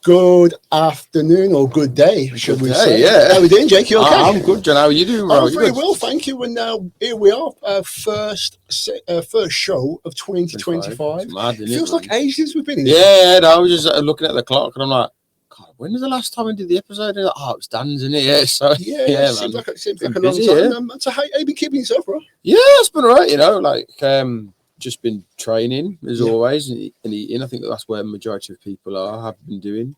Good afternoon or good day, should we say? Yeah. How are we doing, Jake? You okay? I'm good, John. How are you doing, bro? I'm very well, thank you. And now here we are, first show of 2025. It's mad, isn't Feels it, like ages since we've been in. Yeah, no, I was just looking at the clock and I'm like, God, when was the last time we did the episode? And like, oh, it's Dan's, isn't it? Yeah, so yeah, man. Seems like a busy, long time. So how you been keeping yourself, bro? Yeah, it's been all right, just been training as always and eating. I think that's where the majority of people have been doing.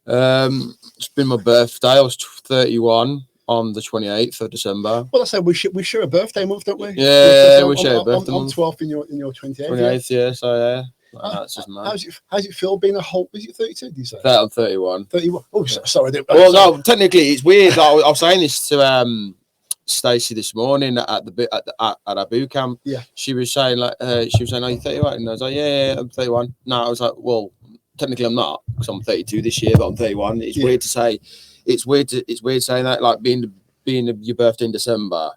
It's been my birthday. I was 31 on the 28th of December. Well, I said we share a birthday month, don't we? Yeah, we share a birthday month. I'm 12th in your 28th. 28th, yeah. So yeah, that's just mad. How's it feel being a whole? Is it 32? Did you say? I'm 31. 31. Oh, sorry. Well, no, technically it's weird. I was saying this to Stacey this morning at our boot camp. Yeah. She was saying "Are you 31?" And I was like, "Yeah, I'm 31." No, I was like, "Well, technically I'm not because I'm 32 this year, but I'm 31." It's weird to say. It's weird saying that, like being your birthday in December,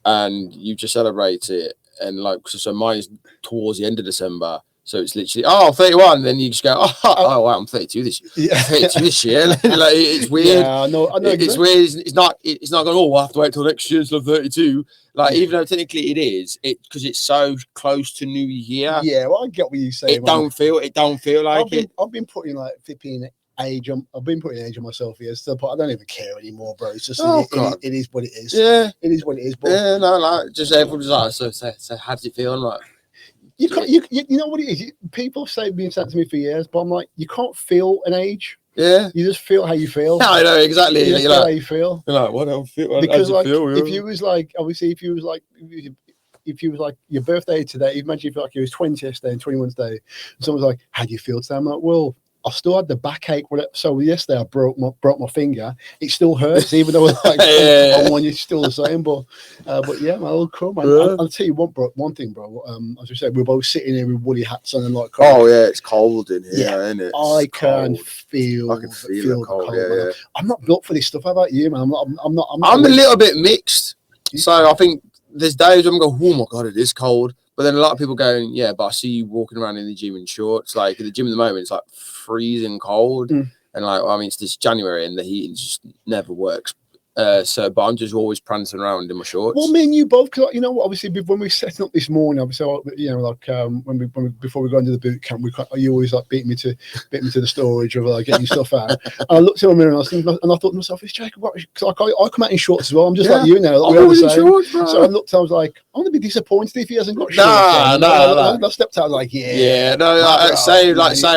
and you just celebrate it, and like so mine is towards the end of December. So it's literally, 31. Then you just go, wow, I'm 32 this year. Yeah. 32 this year. Like, it's weird. Yeah, I know. It's weird. It's not going, we'll have to wait till next year until 32. Like, even though technically it is, because it's so close to New Year. Yeah, well, I get what you say. It don't feel like it. I've been putting like flipping age on. I've been putting age on myself here. So I don't even care anymore, bro. It's just it is what it is. Yeah, it is what it is. But yeah, no, like just everyone's like, so how does it feel? I'm like, you know what it is. People say being said to me for years, but I'm like, you can't feel an age. Yeah, you just feel how you feel. No, I know exactly. You just feel how you feel. You're like, what do I feel? Because like, if you was like, obviously, if you was like your birthday today, imagine if like it was 20th day and 21st day, and someone's like, how do you feel today? I'm like, well, I still had the backache. So yesterday I broke my finger. It still hurts, even though like on one you're still the same. But yeah, man, I'll come. I'll tell you one thing, bro. As we said, we're both sitting here with woolly hats on and like. Oh yeah, it's cold in here, isn't it? I can feel the cold. Yeah. I'm not built for this stuff. How about you, man? I'm a little bit mixed. So I think there's days when I go, oh my God, it is cold. But then a lot of people going, yeah, but I see you walking around in the gym in shorts. Like in the gym at the moment, it's like freezing cold. And like, I mean, it's this January and the heating just never works. But I'm just always prancing around in my shorts. Well, me and you both, because you know what? Obviously, when we were setting up this morning, obviously, you know, like before we go into the boot camp, you always like beat me to the storage of like getting stuff out. And I looked in the mirror and I thought to myself, "It's Jacob." Because I come out in shorts as well. I'm just like you now. Like, always in shorts, bro. So I looked. I was like, I'm gonna be disappointed if he hasn't got shorts. No. I stepped out like, I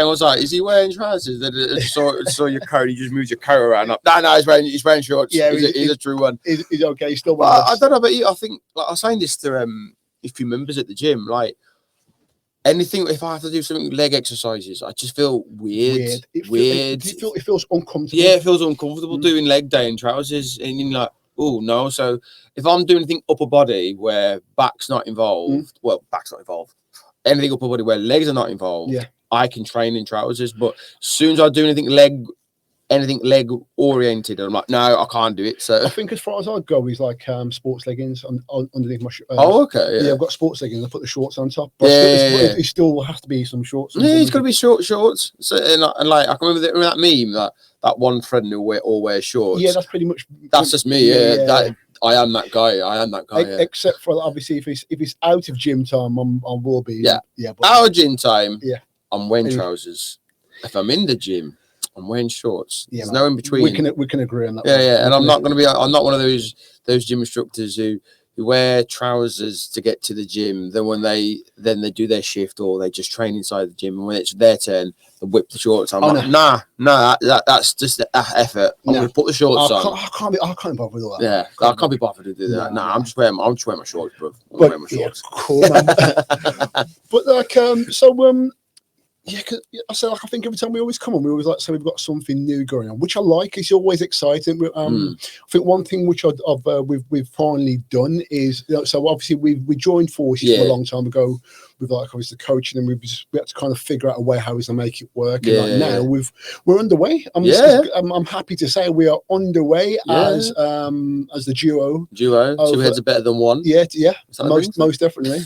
was like, is he wearing trousers? Then I saw your coat. He just moved your coat around. No, he's wearing shorts. Yeah, he's a true one. Is okay. Still, I don't know about you. I think like I was saying this to a few members at the gym. Like anything, if I have to do something leg exercises, I just feel weird. It feels uncomfortable. Yeah, it feels uncomfortable doing leg day in trousers, and you're like, oh no. So if I'm doing anything upper body where back's not involved, anything upper body where legs are not involved, I can train in trousers. But as soon as I do anything leg oriented, I'm like, no, I can't do it. So I think as far as I go is like sports leggings underneath my okay. Yeah, I've got sports leggings. I put the shorts on top. But it still has to be some shorts. Yeah, it's got to be shorts. So and like I can remember that meme that one friend who all wears shorts. Yeah, that's pretty much. That's just me. Yeah. I am that guy. Except for obviously if it's out of gym time, I will be. Yeah. But out of gym time. Yeah. I'm wearing trousers. If I'm in the gym, I'm wearing shorts. Yeah, there's no in between. We can agree on that. Yeah. And I'm not one of those gym instructors who wear trousers to get to the gym. Then when they do their shift or they just train inside the gym, and when it's their turn, they whip the shorts. I'm nah, that's just effort. I'm gonna put the shorts on. I can't bother with all that. Yeah, I can't be bothered to do that. I'm just wearing my shorts, bro. I'm wearing my shorts. Cool, man. But like yeah, because I said, like, I think every time we always come on, we always like say we've got something new going on, which I like. It's always exciting. I think one thing which we've finally done is, you know, so obviously we joined forces a long time ago with like obviously coaching, and we had to kind of figure out a way how we can make it work. And now we're underway. I'm happy to say we are underway as the duo. Two heads are better than one. Yeah, most definitely.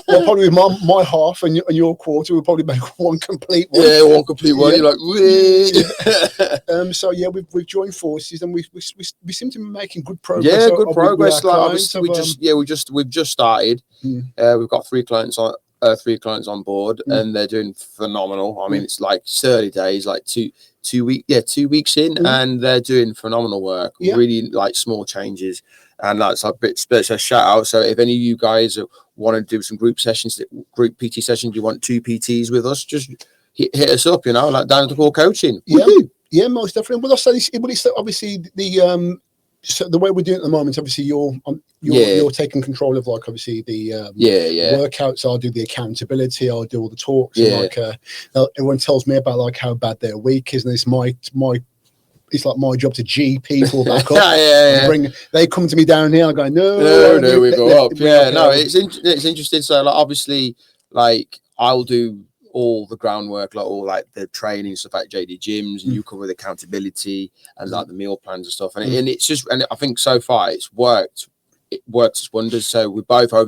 Well, probably with my half and your quarter, we'll probably make one complete one. Yeah, one complete one. Yeah. You're like, whee! So yeah, we've joined forces, and we seem to be making good progress. Yeah, good with progress. our Like clients. obviously, we've just started. We've got three clients on board, and they're doing phenomenal. I mean, it's like 30 days, like 2 weeks in, and they're doing phenomenal work. Yeah. Really like small changes, and that's a bit special shout out. So if any of you guys want to do some group PT sessions, you want 2 PTs with us, just hit us up. Like down at the core coaching. Yeah, yeah, most definitely. But it's obviously the so the way we're doing it at the moment, obviously you're taking control of like obviously the workouts. I'll do the accountability. I'll do all the talks. Yeah. And everyone tells me about like how bad their week is, and it's it's like my job to G people back up. They come to me down here. I go no, we go up. It's interesting. So like obviously like I'll do all the groundwork, like all like the training stuff at JD gyms, and you cover the accountability and like the meal plans and stuff. And it's just, and I think so far it's worked. It works wonders. So we both get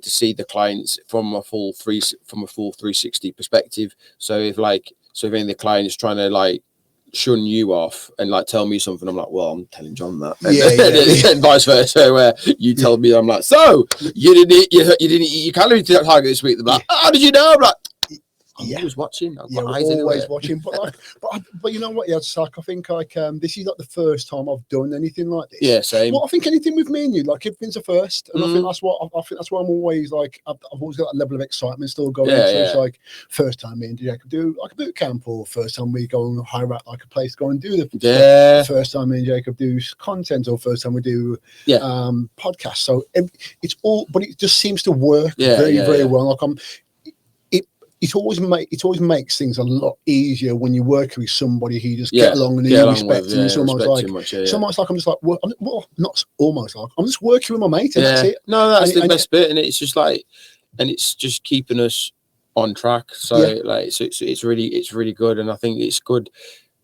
to see the clients from a full 360 perspective. So if any of the clients trying to like shun you off and like tell me something, I'm like, well, I'm telling John that, and vice versa, where you tell me, I'm like, so you didn't eat your calorie target this week. I'm like, how did you know? I'm like, I was watching. We're always watching. But you know what? Yeah, it's like I think like this is like the first time I've done anything like this. Yeah, same. Well, I think anything with me and you, like everything's a first, and I think that's what I'm always like. I've always got that level of excitement still going. It's like first time me and Jacob do like a boot camp, or first time we go and hire out like a place to go and do the first time me and Jacob do content, or first time we do podcasts. So it's all, but it just seems to work very well. Like it always makes things a lot easier when you're working with somebody who you just get along and you respect. And it's almost like I'm just like, not almost like I'm just working with my mate, and that's it. No, that's the best bit, and it's just like, and it's just keeping us on track. So like, so it's really good, and I think it's good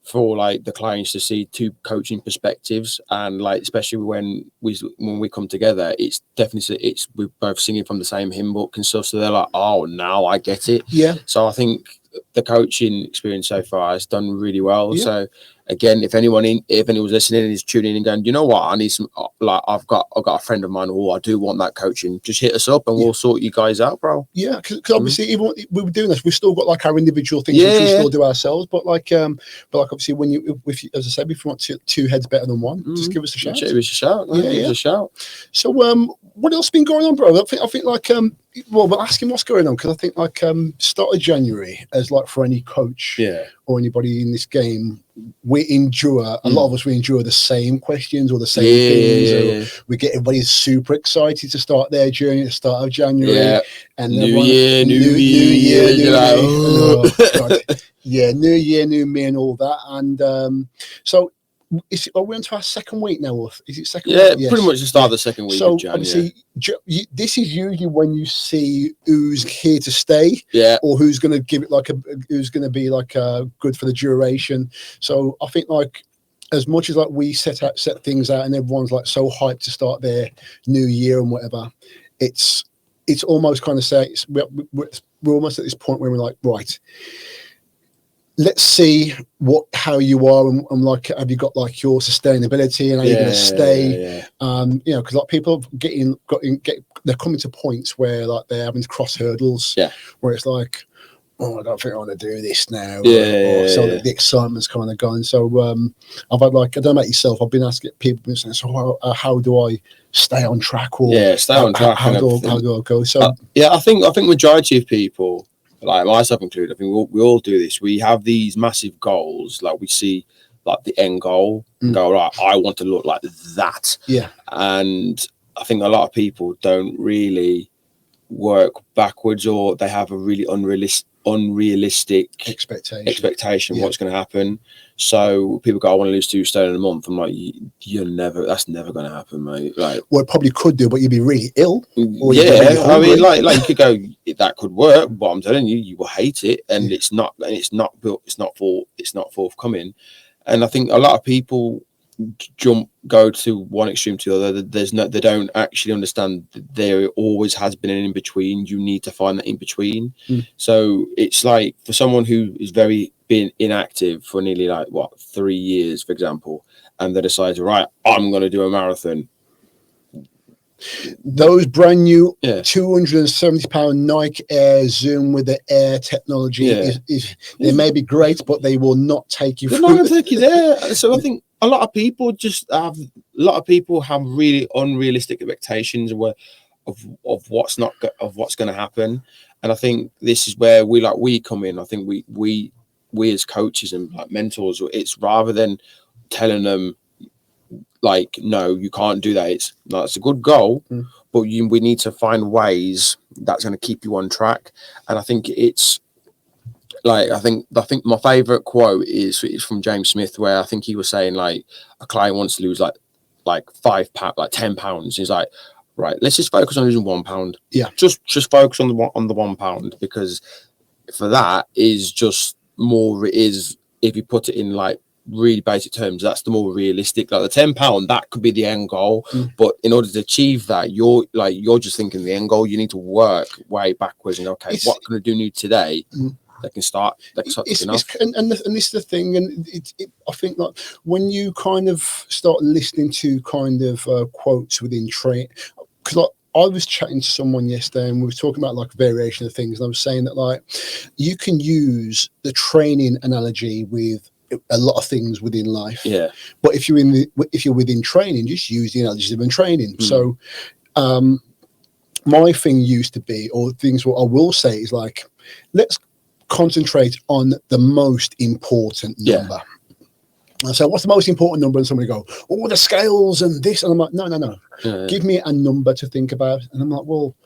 for like the clients to see 2 coaching perspectives, and like especially when we come together, it's definitely we're both singing from the same hymn book and stuff, so they're like, oh, now I get it. So I think the coaching experience so far has done really well. So again, if anyone's listening and is tuning in and going, you know what, I need some, like I've got a friend of mine, I do want that coaching, just hit us up and we'll sort you guys out, bro. Because obviously even when we were doing this, we've still got like our individual things which we still do ourselves, but like obviously when if as I said, if you want 2 heads better than one, just give us a shout. Give us a shout. So what else has been going on, bro? I think like well, but ask him what's going on, because I think like start of January, as like for any coach or anybody in this game, we endure a lot of us. We endure the same questions or the same things. We get everybody super excited to start their journey at the start of January, and new year, new year, new me, and all that. And so. Are we into our second week now? Or is it second week? Yes. Pretty much the start of the second week of Jan. Obviously, this is usually when you see who's here to stay, or who's going to give it who's going to be like good for the duration. So I think like as much as like we set things out, and everyone's like so hyped to start their new year and whatever, it's almost kind of we're almost at this point where we're like, right, let's see how you are, and like, have you got like your sustainability, and are you going to stay? Because like people they're coming to points where like they're having to cross hurdles, where it's like, oh, I don't think I want to do this now. So the excitement's kind of gone. So I've had like, I don't know about yourself, I've been asking people saying, so how do I stay on track? Or stay on track. How do I go? So I think majority of people, like myself included, I think we all do this. We have these massive goals, like we see like the end goal, and go, right, I want to look like that. And I think a lot of people don't really work backwards, or they have a really unrealistic expectation what's going to happen. So people go, I want to lose 2 stone in a month. I'm like, that's never going to happen, mate. Like, well, it probably could do, but you'd be really ill. Or I mean, like you could go, that could work, but I'm telling you, you will hate it, and it's not forthcoming. And I think a lot of people go to one extreme to the other. They don't actually understand that there always has been an in between. You need to find that in between. So it's like for someone who is been inactive for nearly 3 years, for example, and they decide, right, I'm going to do a marathon. Those brand new £270 Nike Air Zoom with the Air technology is they may be great, but they will not take you. They're not going to take you there. So I think a lot of people have really unrealistic expectations of what's going to happen, and I think this is where we come in. I think we as coaches and mentors, it's rather than telling them no, you can't do that. It's a good goal, but we need to find ways that's going to keep you on track. And I think it's I think my favorite quote is from James Smith, where I think he was saying a client wants to lose like 5 pounds, 10 pounds. He's like, right, let's just focus on losing £1. Yeah, just focus on the £1, because for that is just more. It is, if you put it in really basic terms, that's the more realistic. The £10, that could be the end goal, but in order to achieve that, you're just thinking the end goal. You need to work way backwards and what can I do new today? They can start kicking off. And this is the thing, and I think when you kind of start listening to kind of quotes within training, because I was chatting to someone yesterday and we were talking about variation of things, and I was saying that you can use the training analogy with a lot of things within life. Yeah. But if you're within training, just use the analogies within training. So my thing used to be, or things what I will say is let's concentrate on the most important number. And so what's the most important number? And somebody go, oh, the scales and this. And I'm like, no. Yeah. Give me a number to think about. And I'm like, well,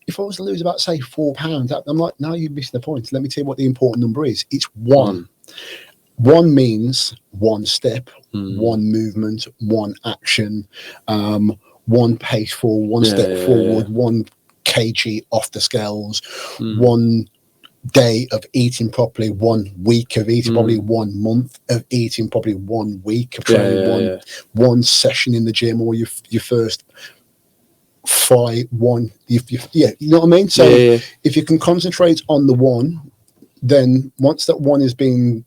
if I was to lose about, say, £4, I'm like, no, you missed the point. Let me tell you what the important number is. It's 1. 1 means 1 step, 1 movement, 1 action, 1 pace forward, 1 step forward, 1 kg off the scales, 1 day of eating properly, 1 week of eating properly, 1 month of eating probably, 1 week of training, one session in the gym, or your first fight, you know what I mean? So if you can concentrate on the 1, then once that 1 is being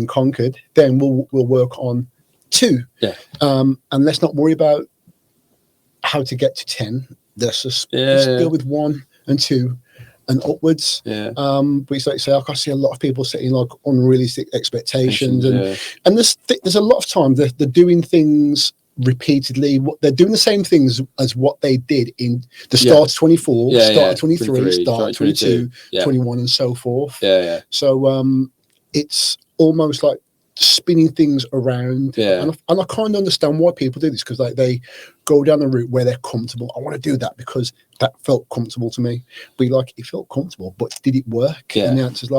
conquered, then we'll work on 2. And let's not worry about how to get to 10. Let's just deal with 1 and 2 and upwards. But it's like, say, I see a lot of people setting unrealistic expectations, and there's a lot of times they're doing things repeatedly. They're doing the same things as what they did in the start of 24, start of 23, start of 22, 21, and so forth. So it's almost like spinning things around, and I kind of understand why people do this, because they go down the route where they're comfortable. I want to do that because that felt comfortable to me. But it felt comfortable, but did it work? And the answer's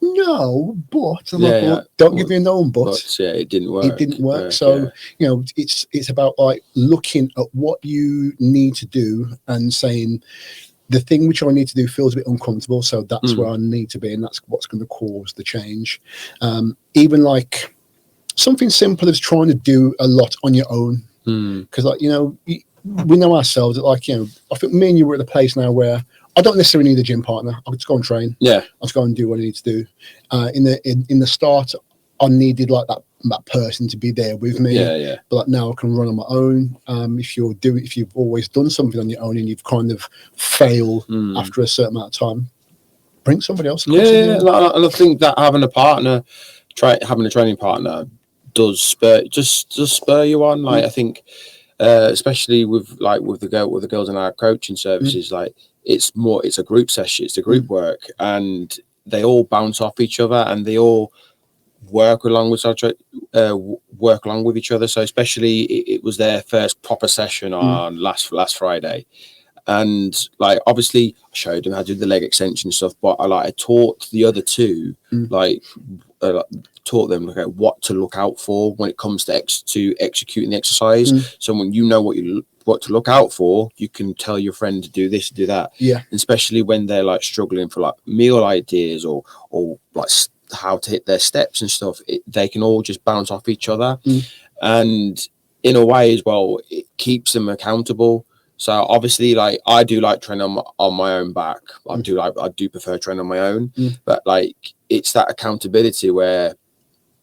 no, but I'm don't give me a no but. It didn't work. It didn't work. So it's about looking at what you need to do and saying, the thing which I need to do feels a bit uncomfortable, so that's where I need to be, and that's what's going to cause the change. Even something simple as trying to do a lot on your own, because we know ourselves that I think me and you were at the place now where I don't necessarily need a gym partner. I just go and train. I just go and do what I need to do. In the start, I needed that person to be there with me. But now I can run on my own. If you've always done something on your own and you've kind of failed after a certain amount of time, bring somebody else. And I think that having a partner, having a training partner, does spur you on. I think, especially with the girls in our coaching services, it's a group session, it's a group work, and they all bounce off each other, and they all work along with each other. So especially it was their first proper session on last Friday, and obviously I showed them how to do the leg extension stuff, but I taught the other 2 taught them what to look out for when it comes to executing the exercise. So when you know what to look out for, you can tell your friend to do this, do that. And especially when they're struggling for meal ideas or how to hit their steps and stuff, they can all just bounce off each other. and in a way as well, it keeps them accountable. So obviously, like I do like training on my own back. I do prefer training on my own, but like it's that accountability where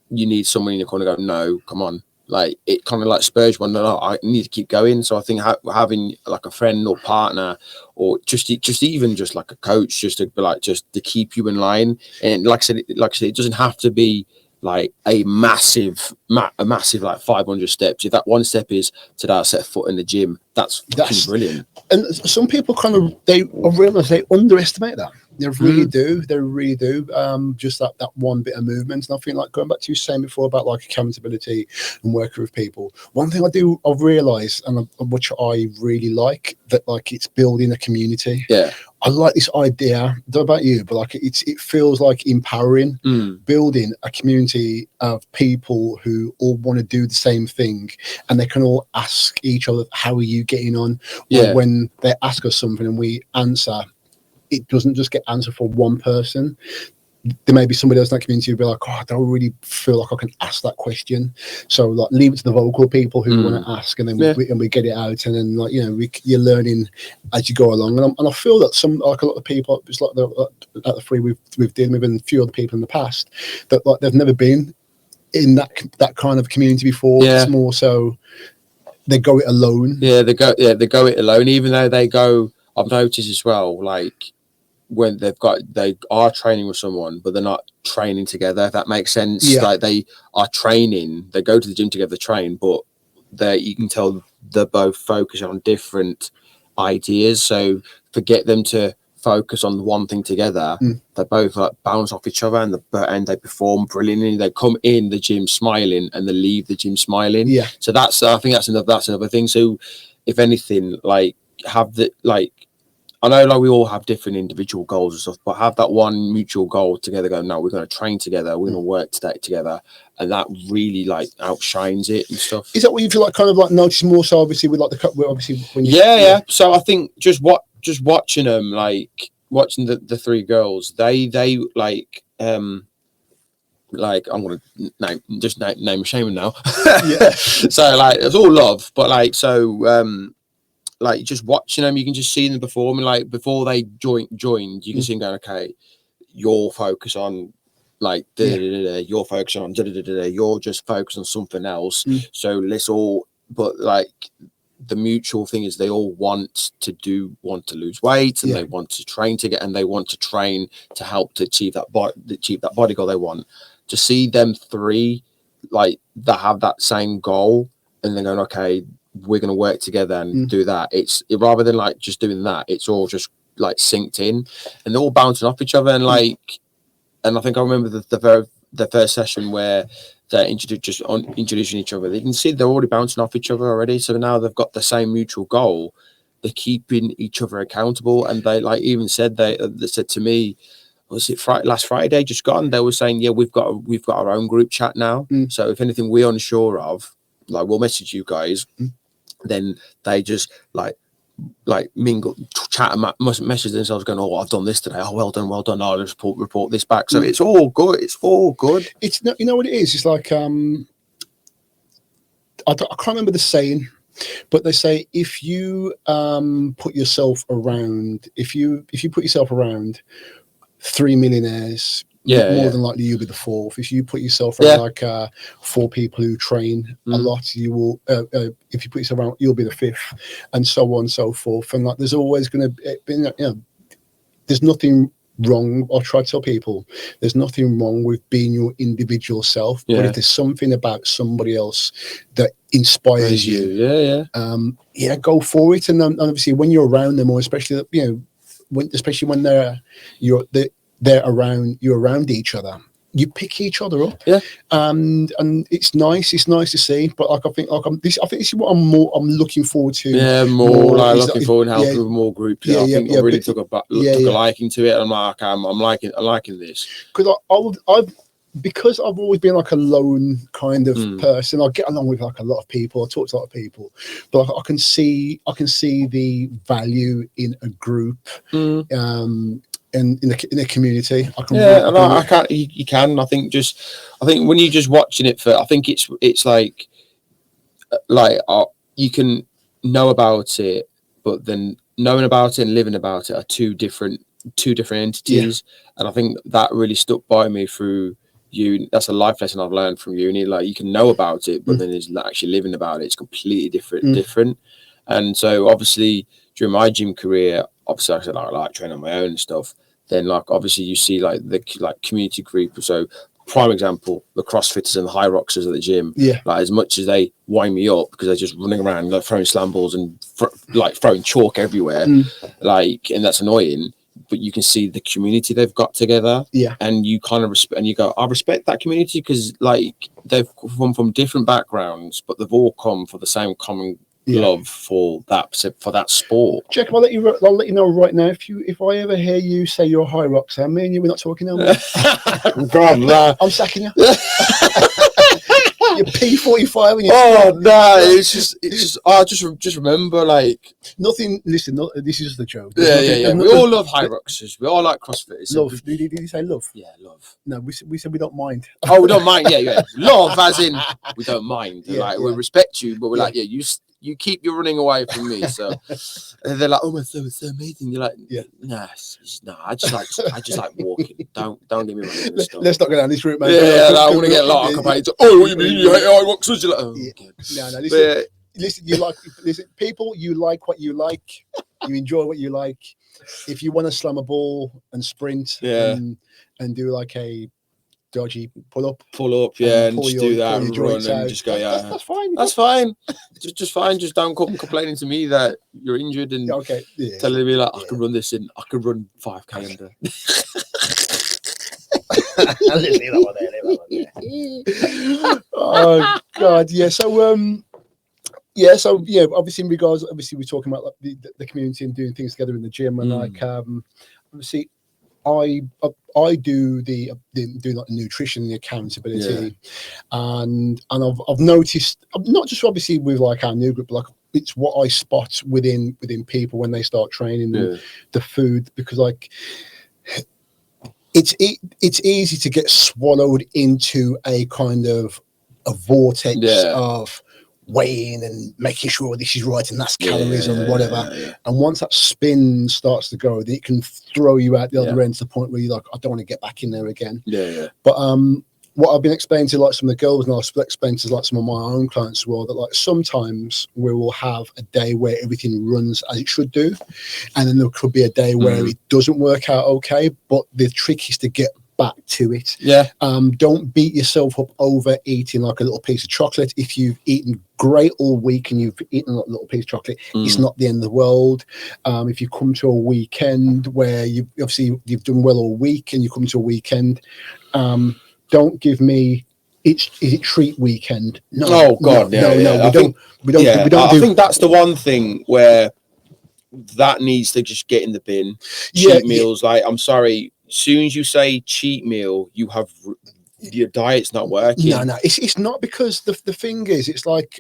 you need someone in your corner go, no, come on. Like it kind of like spurs one. No, I need to keep going. So I think having like a friend or partner, or just even just like a coach, just to be like just to keep you in line. And like I said, it doesn't have to be like a massive like 500 steps. If that one step is to set foot in the gym, that's brilliant. And some people I realize they underestimate that. They really do. They really do. Just that one bit of movement. And I think like going back to you saying before about like accountability and working with people. One thing I've realized, and which I really like, that like it's building a community. Yeah. I like this idea. I don't know about you, but like it feels like empowering, building a community of people who all want to do the same thing, and they can all ask each other, "How are you getting on?" Or when they ask us something and we answer, it doesn't just get answered for one person. There may be somebody else in that community who'll be like, "Oh, I don't really feel like I can ask that question." So like, leave it to the vocal people who want to ask, and then we get it out, and then like you're learning as you go along. And I feel that some like a lot of people, it's like the three we've dealt with, and a few other people in the past, that like they've never been in that kind of community before. Yeah. It's more so they go it alone. Yeah, they go it alone. Even though they go, I've noticed as well, like when they are training with someone, but they're not training together, if that makes sense. Like they are training, they go to the gym together to train, but you can tell they're both focused on different ideas. So forget them to focus on one thing together. They both like bounce off each other, and they perform brilliantly. They come in the gym smiling and they leave the gym smiling. So I think that's another thing. So if anything, like have the like, I know like we all have different individual goals and stuff, but have that one mutual goal together. Go, no, we're going to train together. We're going to work together, and that really like outshines it and stuff. Is that what you feel like? Kind of like noticing more so, obviously, with like obviously when you, yeah. So I think just watching them, like watching the three girls, they like I'm gonna name and shame them now. So like it's all love, but like so. Like just watching them, you can just see them performing. Like before they joined, you can see them going, okay, you're focused on like you're focused on you're just focused on something else. So let's all, but like the mutual thing is they all want to lose weight, and they want to train together, and they want to train to help to achieve that body goal they want. To see them three like that have that same goal, and they're going, okay, we're going to work together and do that. Rather than like just doing that, it's all just like synced in, and they're all bouncing off each other. And like, and I think I remember the first session where they're introducing each other. You can see they're already bouncing off each other already. So now they've got the same mutual goal. They're keeping each other accountable, and they like even said they said to me, was it last Friday just gone? They were saying, yeah, we've got our own group chat now. So if anything we're unsure of, like we'll message you guys. Then they just like mingle, chat, and message themselves, going, "Oh, I've done this today. Oh, well done. I'll just report this back." So it's all good. It's all good. It's you know what it is. It's like I can't remember the saying, but they say if you put yourself around, if you put yourself around 3 millionaires. More than likely you'll be the fourth. If you put yourself around like 4 people who train a lot, you will. If you put yourself around, you'll be the fifth, and so on and so forth. And like, there's always going to be, there's nothing wrong. I try to tell people, there's nothing wrong with being your individual self. But if there's something about somebody else that inspires you, go for it. And obviously, when you're around them, or especially especially when they're around you're around each other, you pick each other up, and it's nice to see. But like I think this is what I'm looking forward to. Looking forward to helping with more groups. I think I really took a liking to it. I'm like, I'm liking this, because because I've always been like a lone kind of person. I get along with like a lot of people. I talk to a lot of people, but I can see the value in a group. And in a community, you can. I think when you're just watching it I think it's like like you can know about it, but then knowing about it and living about it are two different entities. And I think that really stuck by me through uni. That's a life lesson I've learned from uni. Like, you can know about it, but then it's actually living about it. It's completely different. And so obviously during my gym career, obviously I said I like training on my own and stuff. Then like obviously you see like the community group. So prime example, the CrossFitters and the High Roxers at the gym. Yeah. Like, as much as they wind me up because they're just running around like throwing slam balls and like throwing chalk everywhere, like, and that's annoying. But you can see the community they've got together. Yeah. And you kind of respect, and you go, I respect that community because like they've come from different backgrounds, but they've all come for the same common love for that sport. Jacob, I'll let you know right now. If I ever hear you say you're a High Roxer, me and you, we're not talking now. God, nah. I'm sacking you. You're P45 and you're it's just I just remember like nothing. Listen, this is just a joke. Yeah. We all love High Roxers. We all like CrossFitters. Love. Did you say love? Yeah, love. No, we said we don't mind. Oh, we don't mind. Yeah. Love, as in we don't mind. We respect you, but we're like, you keep your running away from me. So and they're like, oh, it's so amazing. You're like, nah, I just like walking. Don't get me wrong. Let's not go down this route, man. Yeah, I want to get a lot of complaints. Oh, what you mean you hate High Roxers? You're like, oh, no. Listen, people, you like what you like. You enjoy what you like. If you want to slam a ball and sprint and do like a dodgy pull up, and just do that and run and just go, that's fine. That's fine. just fine. Just don't come complaining to me that you're injured and telling me like I can run 5K under. Oh God, yeah. So obviously in regards, we're talking about like the community and doing things together in the gym, and like obviously I do the like the nutrition, the accountability, and I've noticed, not just obviously with like our new group, but like it's what I spot within people when they start training the food, because like it's easy to get swallowed into a kind of a vortex of weighing and making sure this is right and that's calories and whatever. And once that spin starts to go, then it can throw you out the other end to the point where you're like, I don't want to get back in there again. But what I've been explaining to like some of the girls, and I've explained to like some of my own clients as well, that like sometimes we will have a day where everything runs as it should do, and then there could be a day where it doesn't work out okay. But the trick is to get back to it. Don't beat yourself up over eating like a little piece of chocolate. If you've eaten great all week and you've eaten a little piece of chocolate, it's not the end of the world. If you come to a weekend where you've done well all week and you come to a weekend, don't give me is it treat weekend. No. Oh God, no. We don't. I think that's the one thing where that needs to just get in the bin. Cheat meals, like, I'm sorry, as soon as you say cheat meal, you have your diet's not working. No, it's not, because the thing is, it's like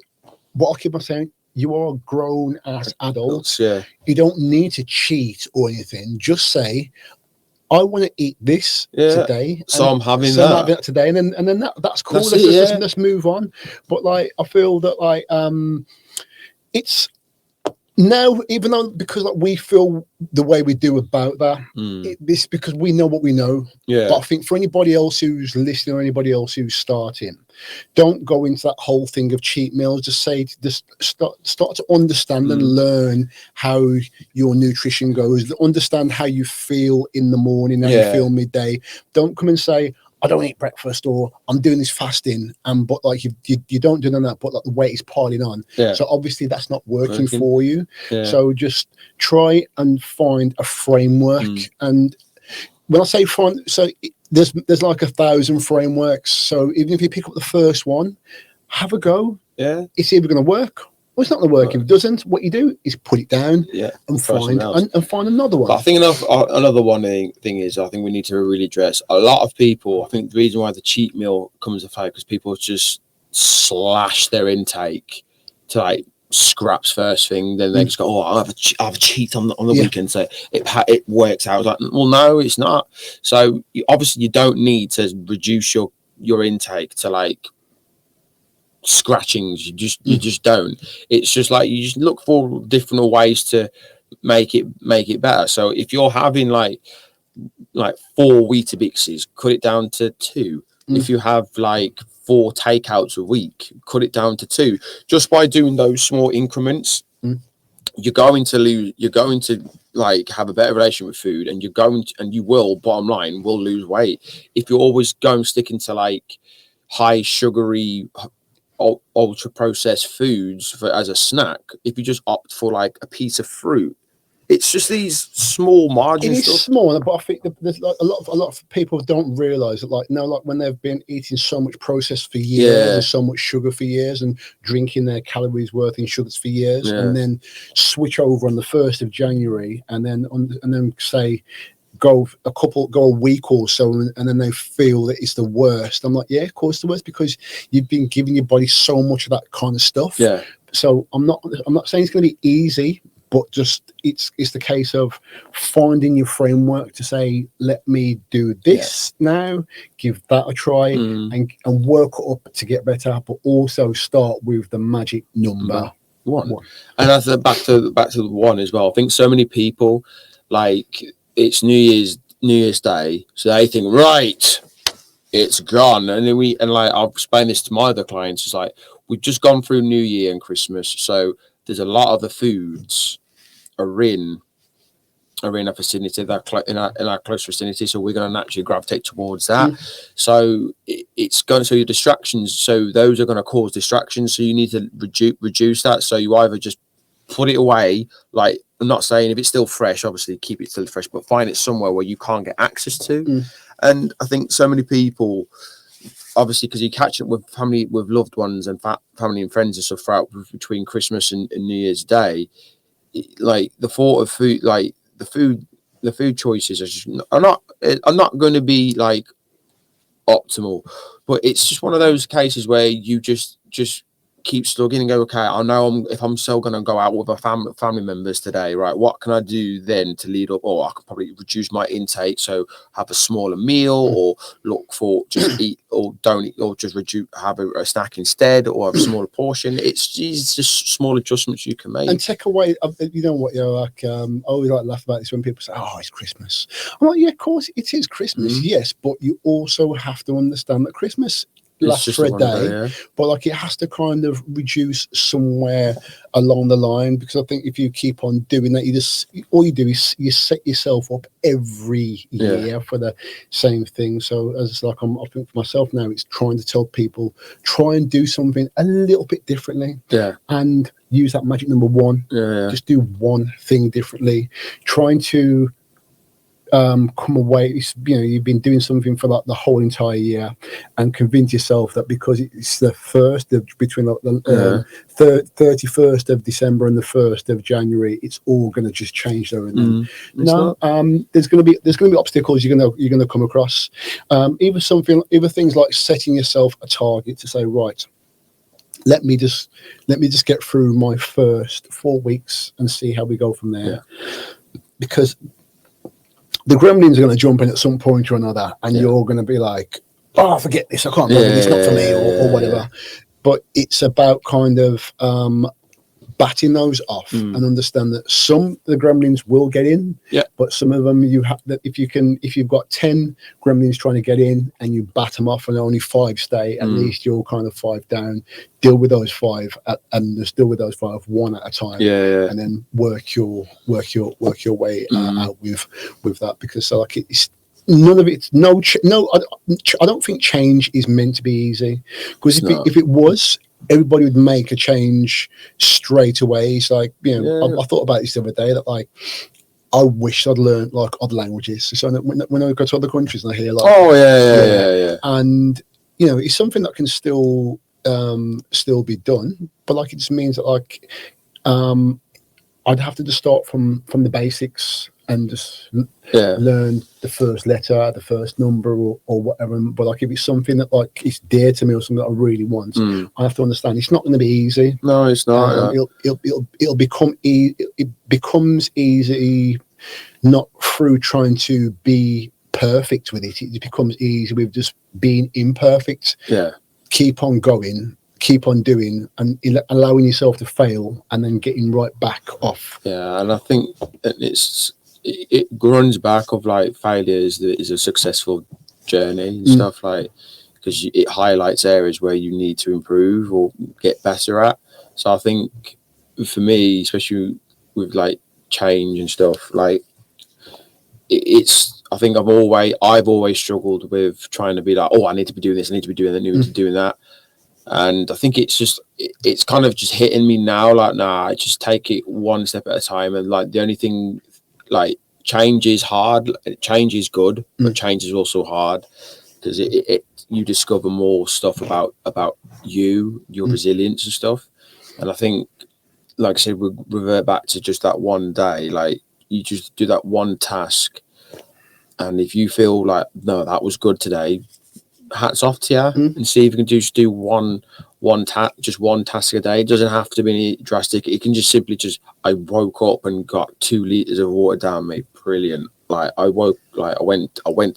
what I keep on saying. You are grown as adults. You don't need to cheat or anything. Just say, I want to eat this today, so I'm having that today, and then that's cool. Let's move on. But like, I feel that like it's now, even though, because like we feel the way we do about that, this because we know what we know. But I think for anybody else who's listening or anybody else who's starting, don't go into that whole thing of cheat meals. Just start to understand and learn how your nutrition goes. Understand how you feel in the morning, how you feel midday. Don't come and say, I don't eat breakfast, or I'm doing this fasting, but like you don't do none of that, but like the weight is piling on. So obviously that's not working for you. So just try and find a framework. And when I say find, so there's like 1,000 frameworks. So even if you pick up the first one, have a go. It's either going to work or it's not going to work. If it doesn't, what you do is put it down and find another one. But I think another thing is, I think we need to really address a lot of people. I think the reason why the cheat meal comes to fight, because people just slash their intake to like scraps first thing, then they just go, I'll have a cheat on the weekend, so it works out. Like, well, no, it's not. So obviously you don't need to reduce your intake to like scratchings. You just don't. It's just like you just look for different ways to make it better. So if you're having like 4 Weetabixes, cut it down to 2. If you have like 4 takeouts a week, cut it down to 2. Just by doing those small increments, you're going to like have a better relation with food, and you will, bottom line, will lose weight. If you're always sticking to like high sugary, ultra processed foods as a snack, if you just opt for like a piece of fruit, it's just these small margins. It is small, but I think there's like a lot of people don't realize that, like, when they've been eating so much processed for years and so much sugar for years and drinking their calories worth in sugars for years, and then switch over on the 1st of January and then say go a week or so, and then they feel that it's the worst. I'm like, yeah, of course the worst, because you've been giving your body so much of that kind of stuff. Yeah. So I'm not saying it's going to be easy, but just it's the case of finding your framework to say, let me do this now, give that a try, and work up to get better, but also start with the magic number one. And that's back to the 1 as well. I think so many people, like, it's New Year's Day, so they think, right, it's gone. And then I'll explain this to my other clients. It's like, we've just gone through New Year and Christmas, so there's a lot of the foods are in a vicinity, in our close vicinity, so we're going to naturally gravitate towards that. So it's going to, so your distractions, so those are going to cause distractions, so you need to reduce that. So you either just put it away, like, I'm not saying if it's still fresh, obviously keep it still fresh, but find it somewhere where you can't get access to. And I think so many people, obviously, because you catch up with family, with loved ones and family and friends and stuff throughout between Christmas and New Year's Day, like the thought of food, like the food choices are not going to be like optimal, but it's just one of those cases where you just keep slugging and go, okay, I know if I'm still going to go out with family members today, right, what can I do then to lead up? Or I could probably reduce my intake, so have a smaller meal, or look for just eat, or don't eat, or just reduce, have a snack instead, or have a smaller portion. It's just small adjustments you can make. And take away, you know what, like, I always like to laugh about this when people say, oh, it's Christmas. I'm like, yeah, of course it is Christmas, yes, but you also have to understand that Christmas lasts for a day, but like, it has to kind of reduce somewhere along the line, because I think if you keep on doing that, all you do is you set yourself up every year for the same thing. So as like, I think for myself now, it's trying to tell people, try and do something a little bit differently, and use that magic number 1. Just do one thing differently, trying to come away, you've been doing something for like the whole entire year, and convince yourself that because it's the first of, between the 31st of December and the 1st of January, it's all going to just change there and then. There's going to be obstacles you're going to come across, either things like setting yourself a target to say, right, let me just get through my first 4 weeks and see how we go from there, because the gremlins are going to jump in at some point or another, and you're going to be like, oh, forget this, I can't remember, it's not for me, or whatever. But it's about kind of batting those off, and understand that the gremlins will get in, but some of them you have that, if you've got 10 gremlins trying to get in and you bat them off and only 5 stay, at least you're kind of 5 down. Deal with those 5 and just deal with those 5 one at a time, and then work your way out with that, because so like it's none of it's I don't think change is meant to be easy, because if it was, everybody would make a change straight away. It's like, I thought about this the other day, that like, I wish I'd learned like other languages, so that when I go to other countries and I hear like, and it's something that can still be done, but like, it just means that like, I'd have to just start from the basics and just learn the first letter, the first number, or whatever. But like, if it's something that like is dear to me, or something that I really want, I have to understand it's not going to be easy. No, it's not. It'll become it becomes easy, not through trying to be perfect with it. It becomes easy with just being imperfect. Keep on going, keep on doing and allowing yourself to fail and then getting right back off. Yeah, and I think it runs back of like failure is a successful journey and stuff, like, because it highlights areas where you need to improve or get better at. So I think for me, especially with like change and stuff, like it's I think I've always struggled with trying to be like, oh, I need to be doing this, I need to be doing that, I need to be doing that. And I think it's kind of just hitting me now, like, nah, just take it one step at a time. And like the only thing, like, change is hard, change is good, but change is also hard, because you discover more stuff about your resilience and stuff. And I think, like I said, we revert back to just that one day, like you just do that one task, and if you feel like, no, that was good today, hats off to you, and see if you can just do one task a day. It doesn't have to be any drastic. It can just simply I woke up and got 2 liters of water down me. Brilliant. Like I went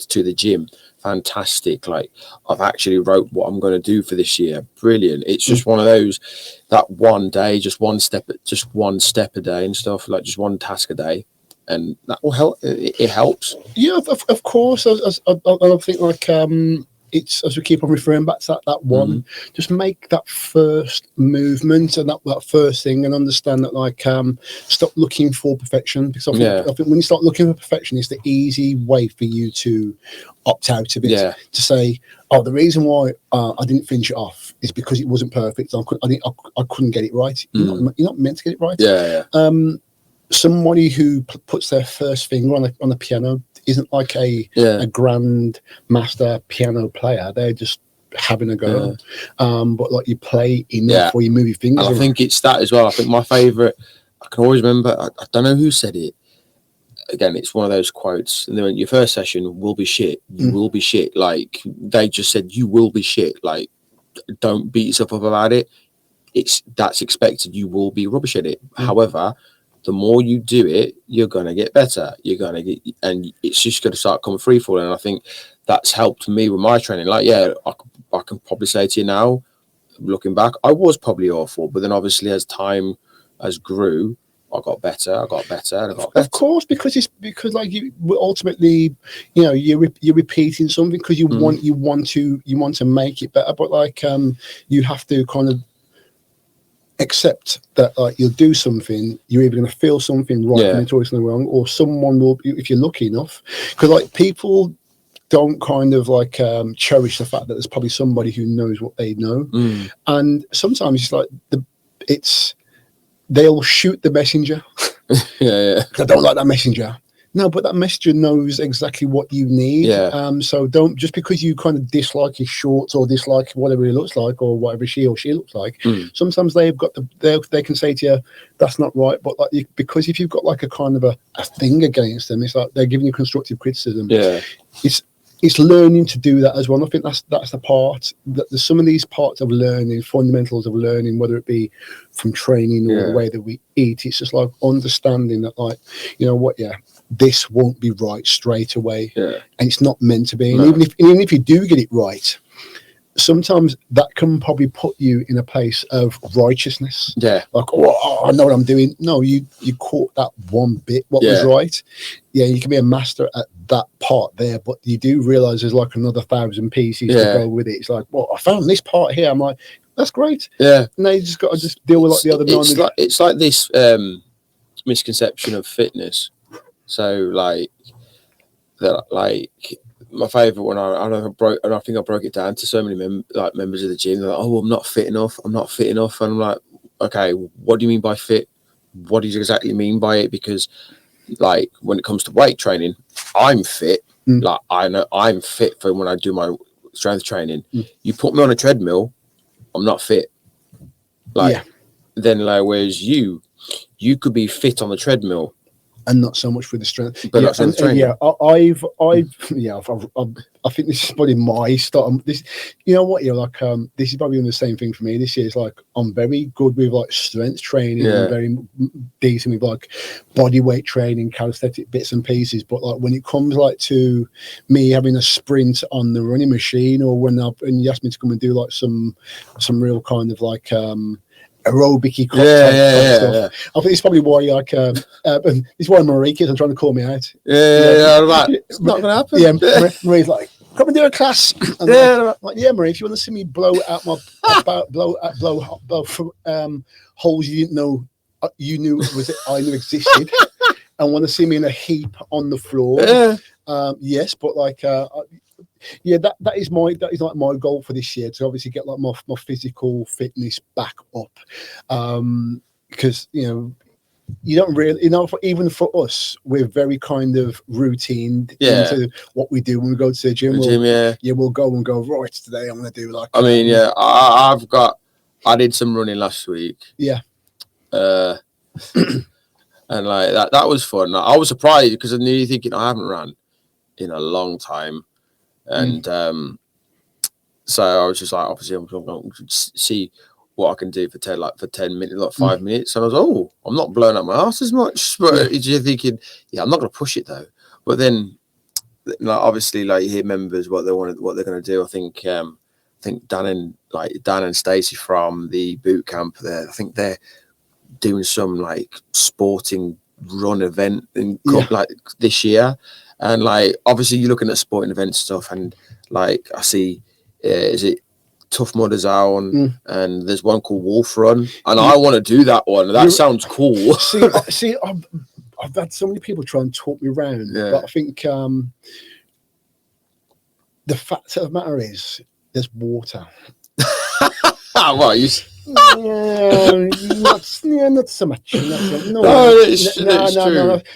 to the gym. Fantastic. Like I've actually wrote what I'm going to do for this year. Brilliant. It's just one of those, that one day, just one step a day and stuff, like just one task a day. And that will help. It helps. Yeah, of course. I think like it's, as we keep on referring back to that one, just make that first movement and that first thing, and understand that, like, stop looking for perfection, because I think when you start looking for perfection, it's the easy way for you to opt out of it, to say, oh, the reason why I didn't finish it off is because it wasn't perfect. I couldn't get it right. You're not meant to get it right. Somebody who puts their first finger on the piano isn't like a grand master piano player. They're just having a go. But like, you play enough or you move your fingers. And I think it's that as well. I think my favourite, I can always remember, I don't know who said it. Again, it's one of those quotes. And then your first session will be shit. You will be shit. Like, they just said, you will be shit. Like, don't beat yourself up about it. That's expected. You will be rubbish at it. However, the more you do it, you're going to get better. And it's just going to start coming free falling. And I think that's helped me with my training. Like, I can probably say to you now, looking back, I was probably awful. But then obviously as time has grew, I got better. Of course, because like, you ultimately, you're repeating something because you want to make it better. But like, you have to kind of accept that, like, you'll do something, you're either going to feel something right and it's always something wrong, or someone will, if you're lucky enough, because like, people don't kind of like cherish the fact that there's probably somebody who knows what they know, and sometimes it's like they'll shoot the messenger. I don't like that messenger. No, but that messenger knows exactly what you need. So don't, just because you kind of dislike his shorts or dislike whatever he looks like or whatever she or she looks like, sometimes they've got they can say to you, that's not right. But like, because if you've got like a kind of a thing against them, it's like they're giving you constructive criticism. It's learning to do that as well. And I think that's the part that there's some of these parts of learning, fundamentals of learning, whether it be from training or the way that we eat. It's just like understanding that, like, you know what, this won't be right straight away, and it's not meant to be. And even if you do get it right, sometimes that can probably put you in a place of righteousness. Like, oh, I know what I'm doing. No, you caught that one bit, what was right. You can be a master at that part there, but you do realize there's like another 1,000 pieces to go with it. It's like, well, I found this part here. I'm like, that's great. And now you just got to just deal with like the other nine. It's like this misconception of fitness. So like that, like, my favorite one, I think I broke it down to so many members of the gym. They're like, oh, I'm not fit enough. And I'm like, okay, what do you mean by fit? What do you exactly mean by it? Because like, when it comes to weight training, I'm fit. Like, I know I'm fit for when I do my strength training. You put me on a treadmill, I'm not fit. Like, then like, whereas you could be fit on the treadmill and not so much for the strength. But not so much training. Yeah, I think this is probably my start. This, you know what, this is probably the same thing for me this year. It's like I'm very good with like strength training, and very decent with like body weight training, calisthenic bits and pieces. But like when it comes like to me having a sprint on the running machine, or when you ask me to come and do like some real kind of like aerobic-y stuff. I think it's probably why it's why Marika's trying to call me out. Like, it's not gonna happen. Yeah, Marie's like, come and do a class. And like, yeah, Marie, if you want to see me blow out my blow holes you didn't know I knew existed, and want to see me in a heap on the floor. Yes, but like that is like my goal for this year, to obviously get like my physical fitness back up, because you don't really, even for us, we're very kind of routine into what we do when we go to the gym. We'll go and go, right, today I'm going to do like... I did some running last week. Yeah. And like that was fun. I was surprised because I knew thinking I haven't run in a long time. And so I was just like, obviously I'm going to see what I can do for 10 minutes, like 5 minutes. And I was I'm not blowing up my ass as much, but you're thinking, I'm not going to push it though. But then, like, obviously, like, you hear members what they're going to do. I think Dan and Stacey from the boot camp there, I think they're doing some like sporting run event like this year. And like, obviously you're looking at sporting event stuff, and like I see, is it Tough Mudders on, and there's one called Wolf Run, and I want to do that one. That sounds cool. See, I've had so many people try and talk me around, but I think the fact of the matter is there's water. What you? Not so much. No,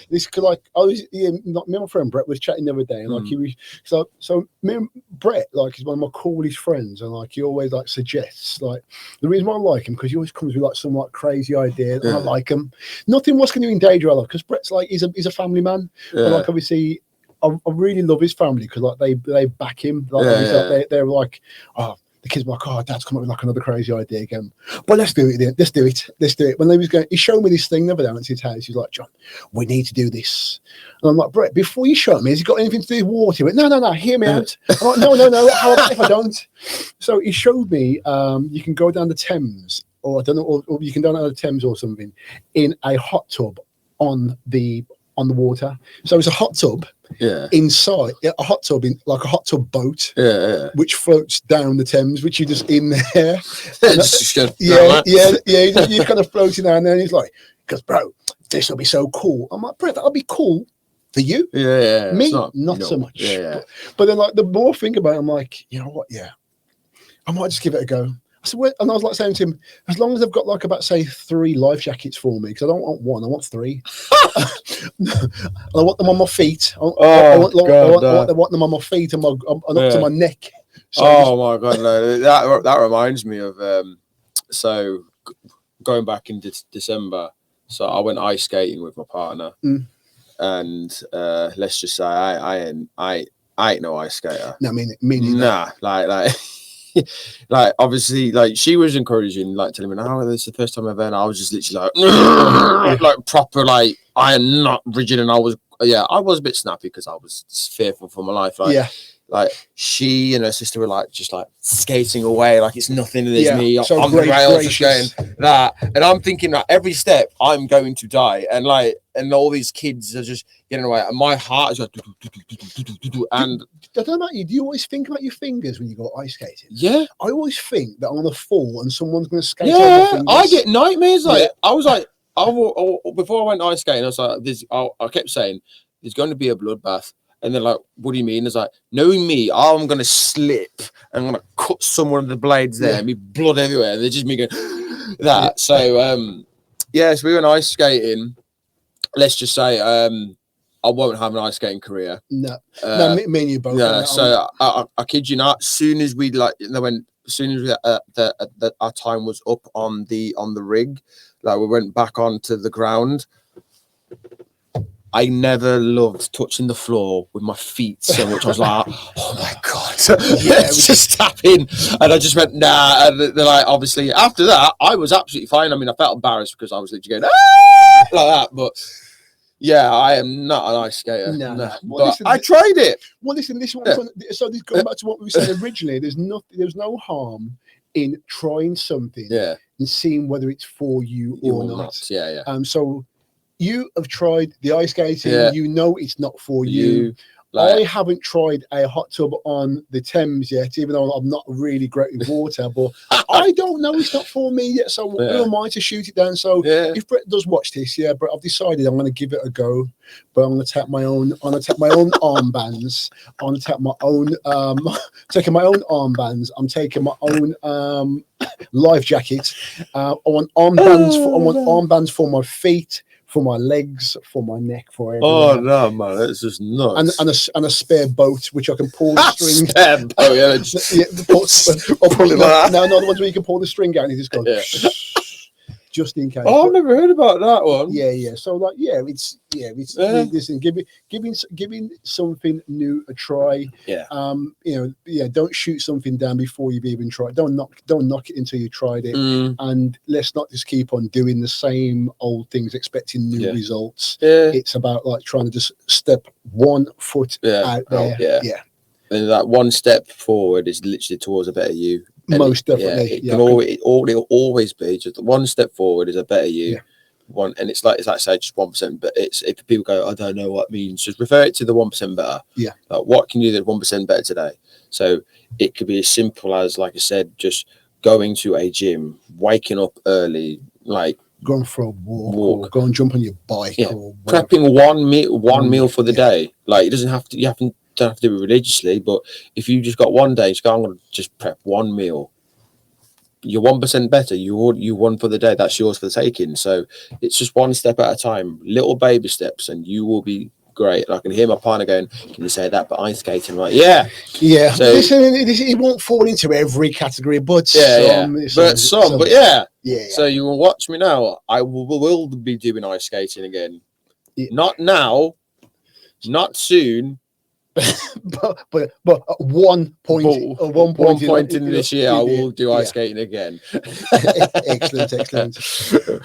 This could, like, I was, me and my friend Brett was chatting the other day, and like he was, so me and Brett, like, is one of my coolest friends, and like he always like suggests, like, the reason why I like him, because he always comes with like some like crazy idea, and I like him. Nothing was going to endanger our life, because Brett's like, he's a family man, but like obviously I really love his family, because like they back him, like they're like, the kids were like, Dad's come up with like another crazy idea again. But let's do it. Let's do it. When he showed me this thing the other day at his house. He's like, John, we need to do this. And I'm like, Brett, before you show me, has it got anything to do with water? He went, no, hear me out. I'm like, no. How about if I don't? So he showed me, you can go down the Thames, or I don't know, or you can go down the Thames or something, in a hot tub on the water. So it's a hot tub inside, a hot tub in like a hot tub boat, which floats down the Thames, which you're just in there. You're kind of floating down there, and he's like, because bro, this will be so cool. I'm like, Brett, that'll be cool for you. Me, not so much. But then, like, the more I think about it, I'm like, you know what? I might just give it a go. So, and I was like saying to him, as long as I've got like about, say, 3 life jackets for me, because I don't want 1, I want 3. I want them on my feet. I want them on my feet and up to my neck. So my God, no, that reminds me of so going back into December. So I went ice skating with my partner, and let's just say I ain't no ice skater. No, me neither. Nah, like. Like, obviously, like, she was encouraging, like, telling me, "No, this is the first time I've ever." And I was just literally like, like, proper, like, I am not rigid, and I was a bit snappy because I was fearful for my life. Like she and her sister were like just like skating away, like it's nothing. And there's me on the rails just going that, and I'm thinking that every step I'm going to die, and all these kids are just getting away, and my heart is like, and I don't know about you. Do you always think about your fingers when you go ice skating? Yeah, I always think that I'm gonna fall and someone's gonna skate. Yeah, I get nightmares. Like I was like, before I went ice skating, I was like, I kept saying there's going to be a bloodbath. And they're like, what do you mean? It's like, knowing me, I'm going to slip and I'm going to cut some of the blades there and be blood everywhere. And they're just me going that. Yeah. So, so we went ice skating. Let's just say I won't have an ice skating career. No, me and you both. Yeah, so I kid you not, as soon as we our time was up on the rig, like we went back onto the ground. I never loved touching the floor with my feet so much. I was like, oh my God, it's just tapping. And I just went, nah. And they're like, obviously, after that, I was absolutely fine. I mean, I felt embarrassed because I was literally going, ah! like that. But yeah, I am not an ice skater. No. Well, Well, listen, I tried it. Well, listen, this one. So this going back to what we were saying originally. There's no harm in trying something and seeing whether it's for you or not. Yeah. So you have tried the ice skating. Yeah. You know it's not for you. I haven't tried a hot tub on the Thames yet, even though I'm not really great with water. But I don't know it's not for me yet. So who am I to shoot it down? So if Brett does watch this, Brett, I've decided I'm going to give it a go. But I'm going to take my own. I'm going to take my own armbands. I'm going to take my own. Taking my own armbands. I'm taking my own life jacket. I want armbands. I want armbands for my feet, for my legs, for my neck, for everything. Oh no, man, that's just nuts. And a spare boat which I can pull the string. Spare boat, pull it like that. No, the ones where you can pull the string out and you just go just in case. Oh, I've never heard about that one. Yeah. So listen, giving something new a try. Don't shoot something down before you've even tried. Don't knock it until you tried it. And let's not just keep on doing the same old things expecting new results. It's about like trying to just step one foot out there. And that one step forward is literally towards a better you. And most definitely. It'll always be just one step forward is a better you. One, and it's like I said, just 1%. But it's if people go, I don't know what it means, just refer it to the 1% better. Like, what can you do 1% better today? So it could be as simple as, like I said, just going to a gym, waking up early, like going for a walk. Or go and jump on your bike. Or prepping one meal for the day. Like, it doesn't have to. Don't have to do it religiously, but if you just got one day, I'm going to just prep one meal. You're 1% better. You won for the day. That's yours for the taking. So it's just one step at a time, little baby steps, and you will be great. And I can hear my partner going, "Can you say that?" But ice skating, like, yeah. So, listen, it won't fall into every category, but some. So you will watch me now. I will be doing ice skating again. Not now, not soon. but at one point in this year, I will do ice skating again. Excellent.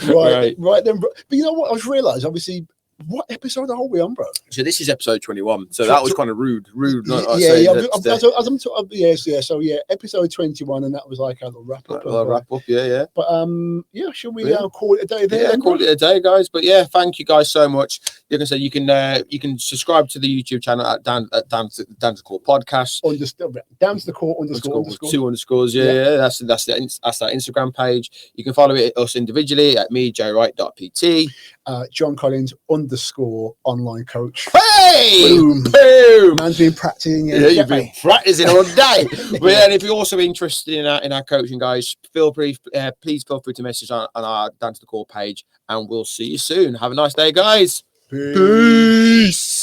Right then, but you know what? I just realised, obviously, what episode are we on, bro? So this is episode 21. So that was kind of rude. So episode 21, and that was like a little wrap up. But should we call it a day there? Yeah, call it a day, guys. But yeah, thank you guys so much. Like I said, you can subscribe to the YouTube channel at Down to the Court Podcast. Down to the Court underscore. 2 underscores. That's that Instagram page. You can follow us individually at me, jwright.pt. John Collins _ online coach. Hey! Boom! Man's been practicing. You've been practicing all day. And if you're also interested in our coaching, guys, please feel free to message on our Down to the Court page, and we'll see you soon. Have a nice day, guys. Peace.